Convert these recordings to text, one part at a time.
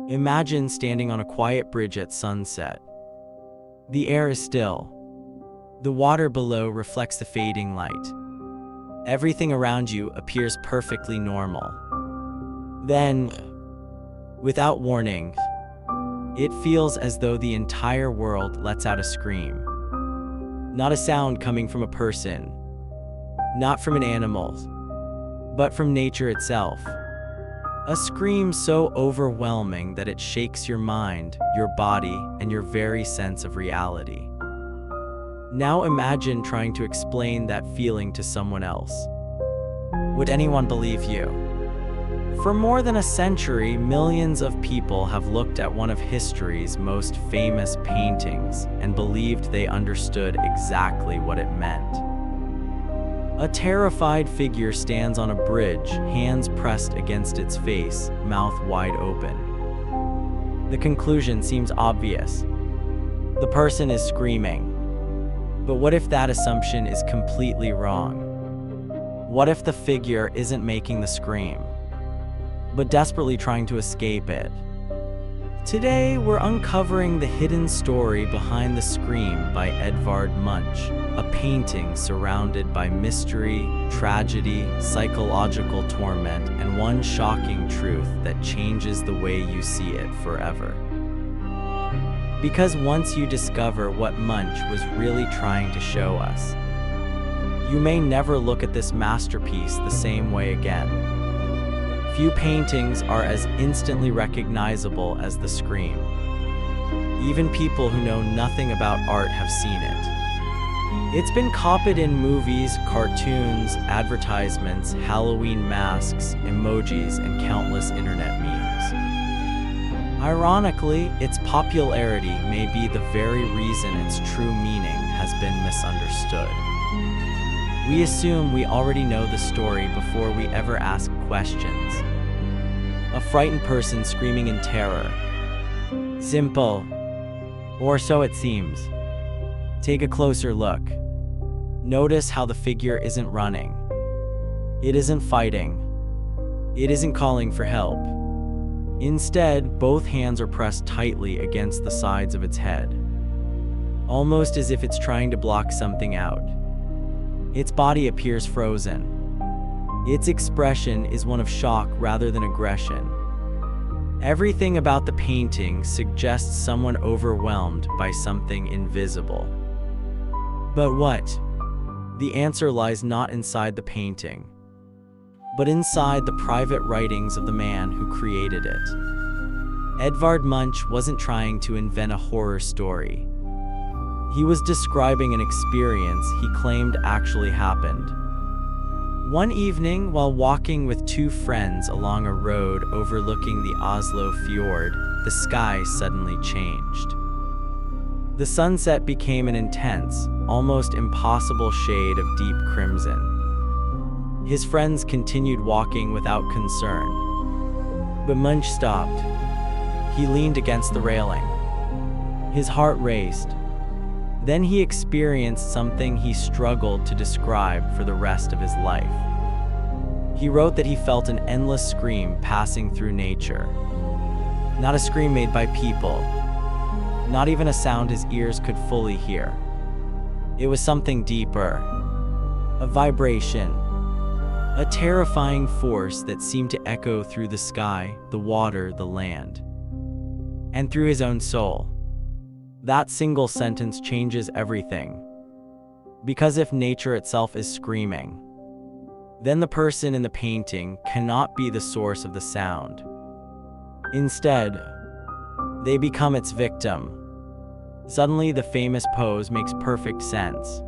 Imagine standing on a quiet bridge at sunset. The air is still. The water below reflects the fading light. Everything around you appears perfectly normal. Then, without warning, it feels as though the entire world lets out a scream. Not a sound coming from a person, not from an animal, but from nature itself. A scream so overwhelming that it shakes your mind, your body, and your very sense of reality. Now imagine trying to explain that feeling to someone else. Would anyone believe you? For more than a century, millions of people have looked at one of history's most famous paintings and believed they understood exactly what it meant. A terrified figure stands on a bridge, hands pressed against its face, mouth wide open. The conclusion seems obvious. The person is screaming. But what if that assumption is completely wrong? What if the figure isn't making the scream, but desperately trying to escape it? Today, we're uncovering the hidden story behind the scream by Edvard Munch, a painting surrounded by mystery, tragedy, psychological torment, and one shocking truth that changes the way you see it forever. Because once you discover what Munch was really trying to show us, you may never look at this masterpiece the same way again. Few paintings are as instantly recognizable as the scream. Even people who know nothing about art have seen it. It's been copied in movies, cartoons, advertisements, Halloween masks, emojis, and countless internet memes. Ironically, its popularity may be the very reason its true meaning has been misunderstood. We assume we already know the story before we ever ask questions. A frightened person screaming in terror. Simple. Or so it seems. Take a closer look. Notice how the figure isn't running. It isn't fighting. It isn't calling for help. Instead, both hands are pressed tightly against the sides of its head, almost as if it's trying to block something out. Its body appears frozen. Its expression is one of shock rather than aggression. Everything about the painting suggests someone overwhelmed by something invisible. But what? The answer lies not inside the painting, but inside the private writings of the man who created it. Edvard Munch wasn't trying to invent a horror story. He was describing an experience he claimed actually happened. One evening, while walking with two friends along a road overlooking the Oslo fjord, the sky suddenly changed. The sunset became an intense, almost impossible shade of deep crimson. His friends continued walking without concern, but Munch stopped. He leaned against the railing. His heart raced. Then he experienced something he struggled to describe for the rest of his life. He wrote that he felt an endless scream passing through nature. Not a scream made by people, not even a sound his ears could fully hear. It was something deeper, a vibration, a terrifying force that seemed to echo through the sky, the water, the land, and through his own soul. That single sentence changes everything. Because if nature itself is screaming, then the person in the painting cannot be the source of the sound. Instead, they become its victim. Suddenly, the famous pose makes perfect sense.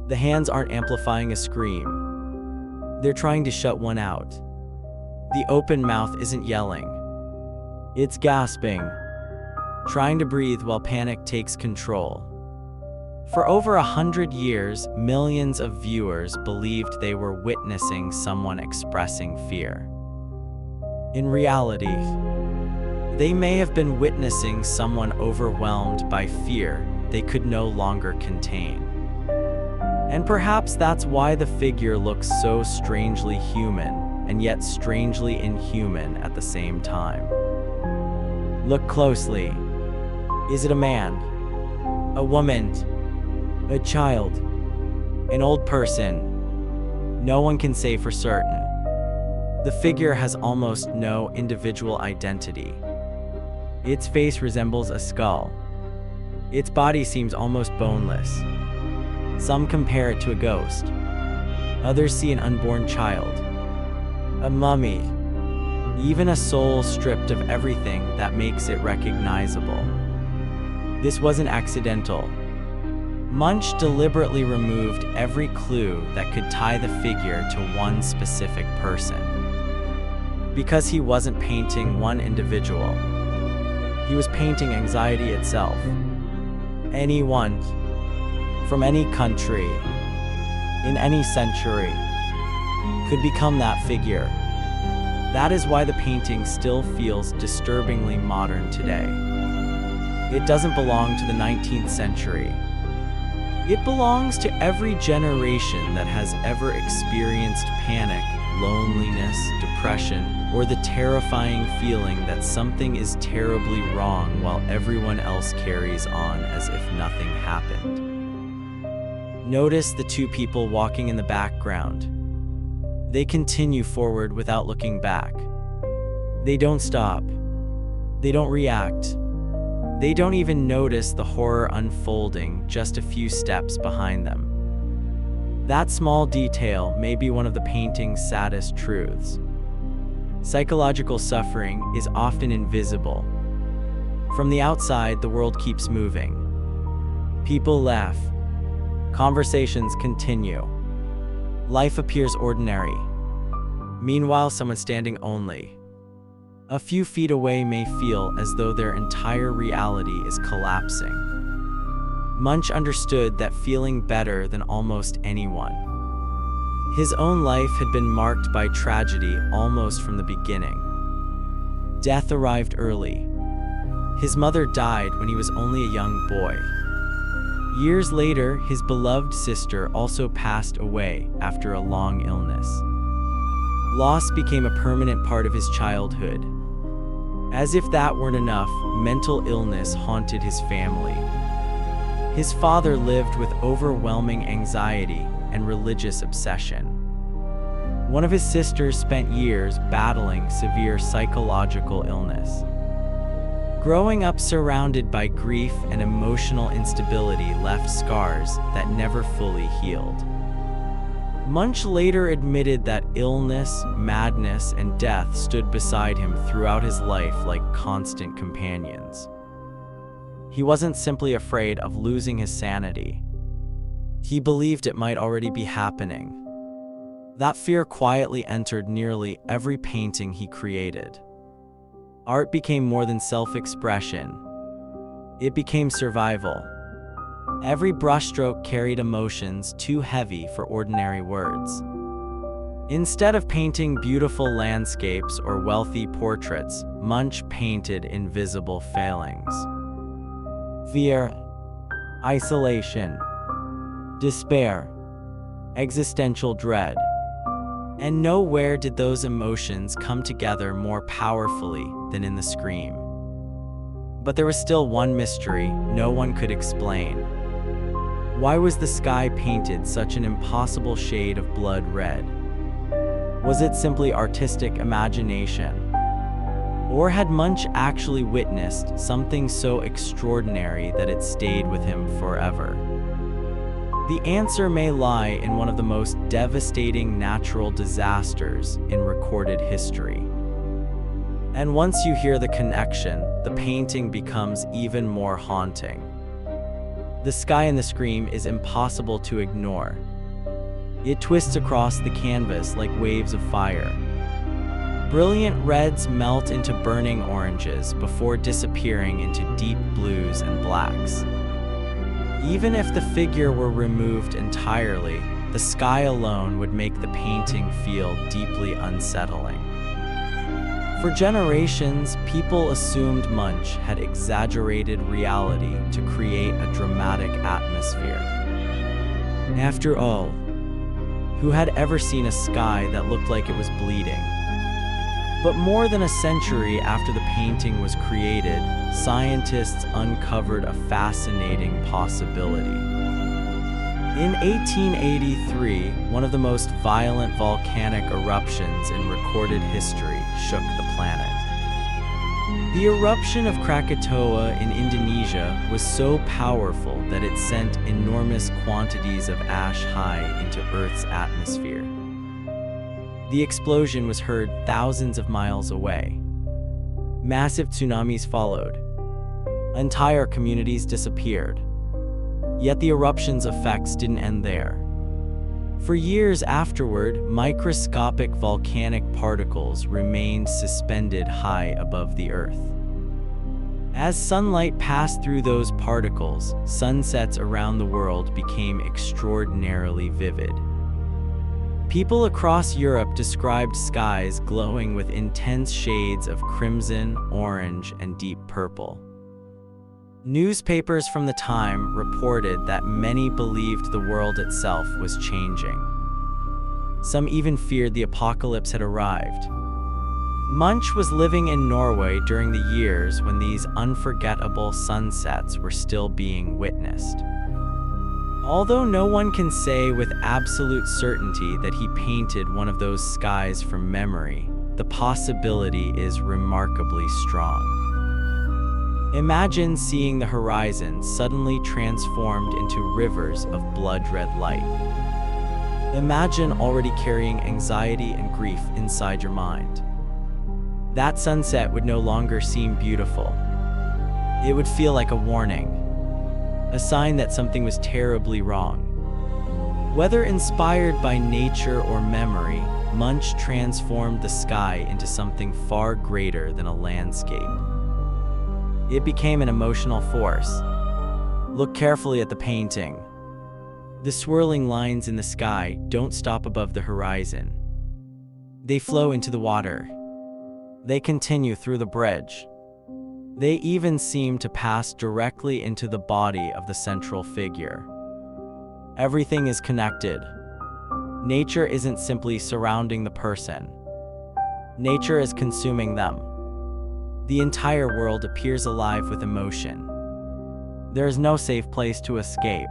The hands aren't amplifying a scream. They're trying to shut one out. The open mouth isn't yelling. It's gasping, trying to breathe while panic takes control. For over 100 years, millions of viewers believed they were witnessing someone expressing fear. In reality, they may have been witnessing someone overwhelmed by fear they could no longer contain. And perhaps that's why the figure looks so strangely human and yet strangely inhuman at the same time. Look closely. Is it a man? A woman? A child? An old person? No one can say for certain. The figure has almost no individual identity. Its face resembles a skull. Its body seems almost boneless. Some compare it to a ghost. Others see an unborn child. A mummy. Even a soul stripped of everything that makes it recognizable. This wasn't accidental. Munch deliberately removed every clue that could tie the figure to one specific person. Because he wasn't painting one individual. He was painting anxiety itself. Anyone, from any country, in any century, could become that figure. That is why the painting still feels disturbingly modern today. It doesn't belong to the 19th century. It belongs to every generation that has ever experienced panic, loneliness, depression, or the terrifying feeling that something is terribly wrong while everyone else carries on as if nothing happened. Notice the two people walking in the background. They continue forward without looking back. They don't stop. They don't react. They don't even notice the horror unfolding just a few steps behind them. That small detail may be one of the painting's saddest truths. Psychological suffering is often invisible. From the outside, the world keeps moving. People laugh. Conversations continue. Life appears ordinary. Meanwhile, someone standing only a few feet away may feel as though their entire reality is collapsing. Munch understood that feeling better than almost anyone. His own life had been marked by tragedy almost from the beginning. Death arrived early. His mother died when he was only a young boy. Years later, his beloved sister also passed away after a long illness. Loss became a permanent part of his childhood. As if that weren't enough, mental illness haunted his family. His father lived with overwhelming anxiety and religious obsession. One of his sisters spent years battling severe psychological illness. Growing up surrounded by grief and emotional instability left scars that never fully healed. Munch later admitted that illness, madness, and death stood beside him throughout his life like constant companions. He wasn't simply afraid of losing his sanity. He believed it might already be happening. That fear quietly entered nearly every painting he created. Art became more than self-expression. It became survival. Every brushstroke carried emotions too heavy for ordinary words. Instead of painting beautiful landscapes or wealthy portraits, Munch painted invisible failings. Fear, isolation, despair, existential dread. And nowhere did those emotions come together more powerfully than in the scream. But there was still one mystery no one could explain. Why was the sky painted such an impossible shade of blood red? Was it simply artistic imagination? Or had Munch actually witnessed something so extraordinary that it stayed with him forever? The answer may lie in one of the most devastating natural disasters in recorded history. And once you hear the connection, the painting becomes even more haunting. The sky in the scream is impossible to ignore. It twists across the canvas like waves of fire. Brilliant reds melt into burning oranges before disappearing into deep blues and blacks. Even if the figure were removed entirely, the sky alone would make the painting feel deeply unsettling. For generations, people assumed Munch had exaggerated reality to create a dramatic atmosphere. After all, who had ever seen a sky that looked like it was bleeding? But more than a century after the painting was created, scientists uncovered a fascinating possibility. In 1883, one of the most violent volcanic eruptions in recorded history shook the planet. The eruption of Krakatoa in Indonesia was so powerful that it sent enormous quantities of ash high into Earth's atmosphere. The explosion was heard thousands of miles away. Massive tsunamis followed. Entire communities disappeared. Yet the eruption's effects didn't end there. For years afterward, microscopic volcanic particles remained suspended high above the Earth. As sunlight passed through those particles, sunsets around the world became extraordinarily vivid. People across Europe described skies glowing with intense shades of crimson, orange, and deep purple. Newspapers from the time reported that many believed the world itself was changing. Some even feared the apocalypse had arrived. Munch was living in Norway during the years when these unforgettable sunsets were still being witnessed. Although no one can say with absolute certainty that he painted one of those skies from memory, the possibility is remarkably strong. Imagine seeing the horizon suddenly transformed into rivers of blood-red light. Imagine already carrying anxiety and grief inside your mind. That sunset would no longer seem beautiful. It would feel like a warning, a sign that something was terribly wrong. Whether inspired by nature or memory, Munch transformed the sky into something far greater than a landscape. It became an emotional force. Look carefully at the painting. The swirling lines in the sky don't stop above the horizon. They flow into the water. They continue through the bridge. They even seem to pass directly into the body of the central figure. Everything is connected. Nature isn't simply surrounding the person. Nature is consuming them. The entire world appears alive with emotion. There is no safe place to escape.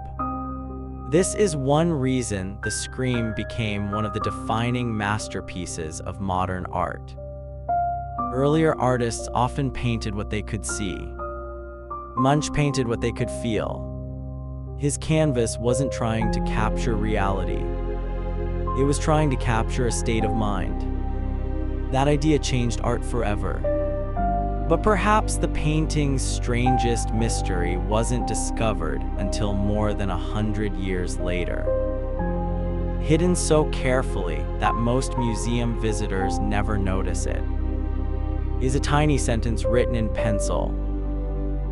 This is one reason the Scream became one of the defining masterpieces of modern art. Earlier artists often painted what they could see. Munch painted what they could feel. His canvas wasn't trying to capture reality. It was trying to capture a state of mind. That idea changed art forever. But perhaps the painting's strangest mystery wasn't discovered until more than 100 years later. Hidden so carefully that most museum visitors never notice it is a tiny sentence written in pencil.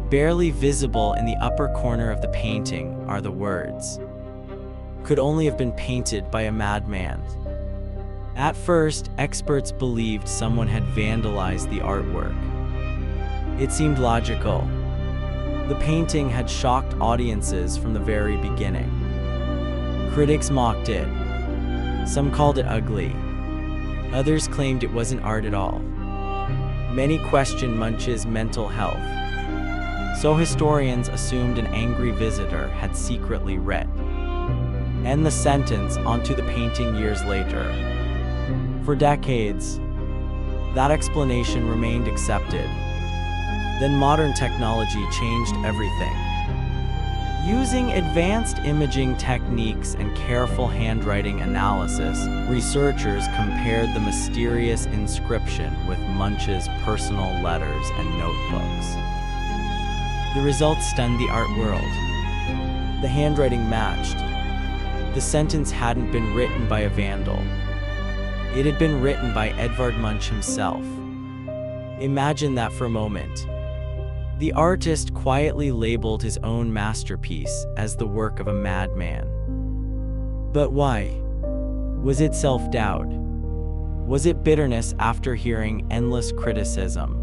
Barely visible in the upper corner of the painting are the words, "Could only have been painted by a madman." At first, experts believed someone had vandalized the artwork. It seemed logical. The painting had shocked audiences from the very beginning. Critics mocked it. Some called it ugly. Others claimed it wasn't art at all. Many questioned Munch's mental health. So historians assumed an angry visitor had secretly read "End the sentence" onto the painting years later. For decades, that explanation remained accepted. Then modern technology changed everything. Using advanced imaging techniques and careful handwriting analysis, researchers compared the mysterious inscription with Munch's personal letters and notebooks. The results stunned the art world. The handwriting matched. The sentence hadn't been written by a vandal. It had been written by Edvard Munch himself. Imagine that for a moment. The artist quietly labeled his own masterpiece as the work of a madman. But why? Was it self-doubt? Was it bitterness after hearing endless criticism?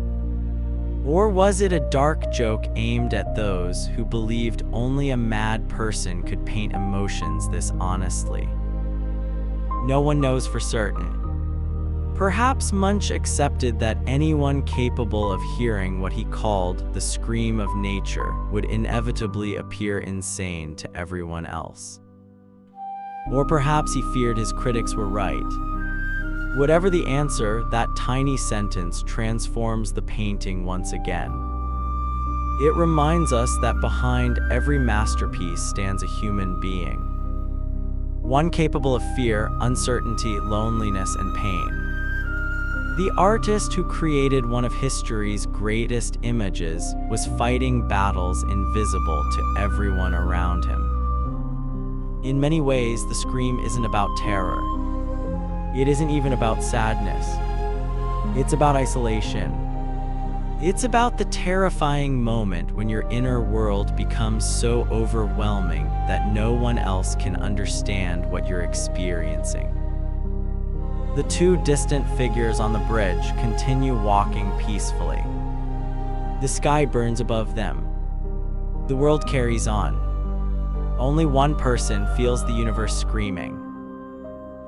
Or was it a dark joke aimed at those who believed only a mad person could paint emotions this honestly? No one knows for certain. Perhaps Munch accepted that anyone capable of hearing what he called the scream of nature would inevitably appear insane to everyone else. Or perhaps he feared his critics were right. Whatever the answer, that tiny sentence transforms the painting once again. It reminds us that behind every masterpiece stands a human being. One capable of fear, uncertainty, loneliness, and pain. The artist who created one of history's greatest images was fighting battles invisible to everyone around him. In many ways, the scream isn't about terror. It isn't even about sadness. It's about isolation. It's about the terrifying moment when your inner world becomes so overwhelming that no one else can understand what you're experiencing. The two distant figures on the bridge continue walking peacefully. The sky burns above them. The world carries on. Only one person feels the universe screaming.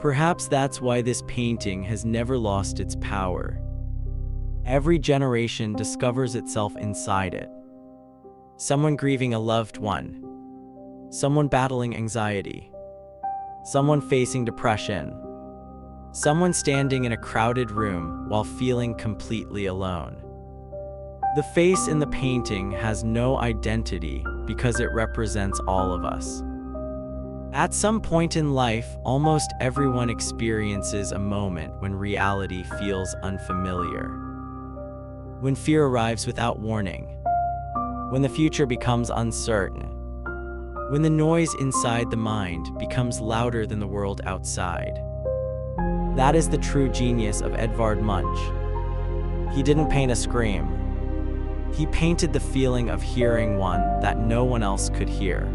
Perhaps that's why this painting has never lost its power. Every generation discovers itself inside it. Someone grieving a loved one. Someone battling anxiety. Someone facing depression. Someone standing in a crowded room while feeling completely alone. The face in the painting has no identity because it represents all of us. At some point in life, almost everyone experiences a moment when reality feels unfamiliar. When fear arrives without warning. When the future becomes uncertain. When the noise inside the mind becomes louder than the world outside. That is the true genius of Edvard Munch. He didn't paint a scream. He painted the feeling of hearing one that no one else could hear.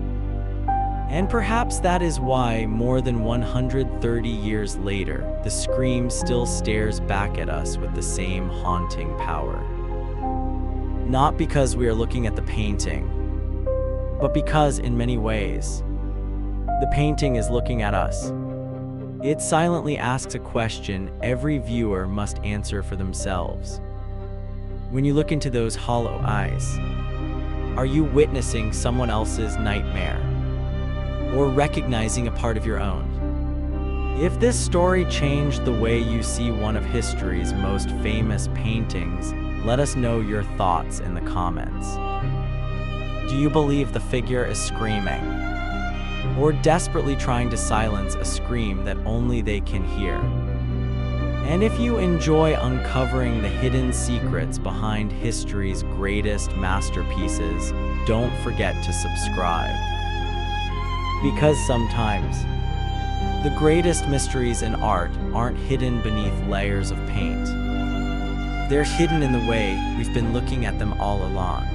And perhaps that is why, more than 130 years later, the scream still stares back at us with the same haunting power. Not because we are looking at the painting, but because, in many ways, the painting is looking at us. It silently asks a question every viewer must answer for themselves. When you look into those hollow eyes, are you witnessing someone else's nightmare? Or recognizing a part of your own? If this story changed the way you see one of history's most famous paintings, let us know your thoughts in the comments. Do you believe the figure is screaming? Or desperately trying to silence a scream that only they can hear? And if you enjoy uncovering the hidden secrets behind history's greatest masterpieces, don't forget to subscribe. Because sometimes, the greatest mysteries in art aren't hidden beneath layers of paint. They're hidden in the way we've been looking at them all along.